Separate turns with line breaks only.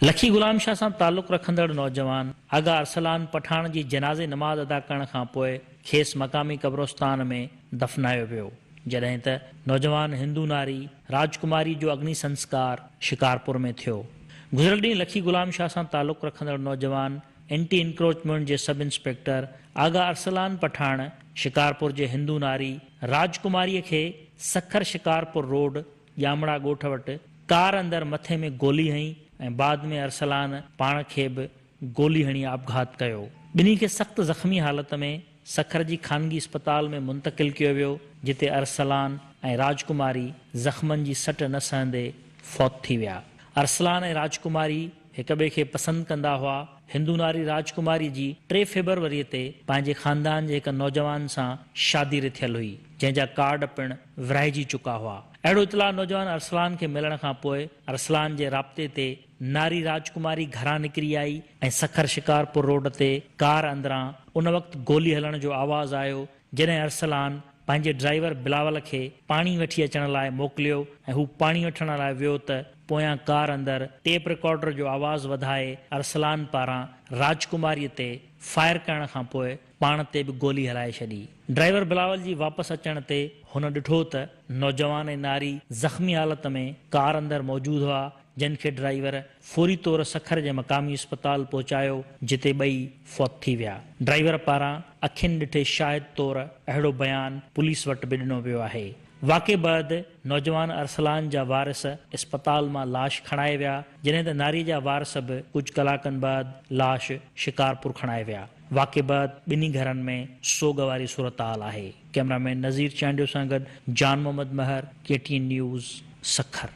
लखी गुलाम शाह सां ताल्लुक़ रखंदड़ नौजवान आगा अरसलान पठान जी जनाज़े नमाज़ अदा करण खां पोइ खेसि मक़ामी क़ब्रस्तान में दफ़नायो वियो, जॾहिं त नौजवान हिंदू नारी राजकुमारी जो अग्नि संस्कार शिकारपुर में थियो। गुज़िरियल ॾींहुं लखी गुलाम शाह सां ताल्लुक़ रखंदड़ नौजवान एंटी इंक्रोचमेंट जे सब इंस्पेक्टर आगा अरसलान पठान शिकारपुर जे हिंदू नारी राजकुमारीअ खे सखर शिकारपुर रोड ॼामड़ा ॻोठ वटि कार अंदरि मथे में गोली हईं ऐं बाद में अरसलान पाण खे बि गोली हणी आपघात कयो। ॿिन्ही खे सख़्त ज़ख़्मी हालत में सखर जी ख़ानगी अस्पताल में मुंतक़िल कयो वियो, जिते अरसलान ऐं राजकुमारी ज़ख़्मनि जी सट न सहंदे फ़ौत थी विया। अरसलान ऐं राजकुमारी हिक ॿिए खे पसंदि कंदा हुआ। हिंदू नारी राजकुमारी जी 3 फ़रवरी ते पंहिंजे ख़ानदान जे हिक नौजवान सां शादी रिथियल हुई, जंहिंजा कार्ड पिणु विरहाइजी चुका हुआ। अहिड़ो इतला नौजवान अरसलान खे मिलण खां पोइ अरसलान जे राब्ते ते नारी राजकुमारी घरां निकिरी आई ऐं सखर शिकारपुर रोड ते कार अंदरां उन वक़्तु गोली हलण जो आवाज़ आयो, जॾहिं अरसलान पंहिंजे ड्राइवर बिलावल खे पाणी वठी अचण लाइ मोकिलियो ऐं हू पाणी वठण लाइ वियो त पोयां कार अंदरि टेप रिकॉर्डर जो आवाज़ वधाए अरसलान पारां राजकुमारीअ ते फायर करण खां पोइ पाण ते बि गोली हलाए छॾी। ड्राइवर बिलावल जी वापसि अचण ते हुन ॾिठो त नौजवान ऐं नारी ज़ख़्मी हालत में कार अंदरि मौजूदु हुआ, जिन खे ड्राइवर फौरी तौर सखर जे मक़ामी अस्पताल पहुचायो, जिते ॿई फ़ौत थी विया। ड्राइवर पारां अखियुनि ॾिठे शाहिद तौर अहिड़ो बयानु पुलिस वटि बि ॾिनो वियो आहे। वाक़े बैदि नौजवान अरसलान जा वारिस अस्पताल मां लाश खणाए विया, जॾहिं त नारी जा वारिस बि कुझु कलाकनि बैदि लाश शिकारपुर खणाए विया। वाक़े बैदि ॿिन्ही घरनि में सोग वारी सूरत-हाल आहे। कैमरामैन नज़ीर चांडियो सां गॾु जान मोहम्मद महर, KTN न्यूज़, सखर।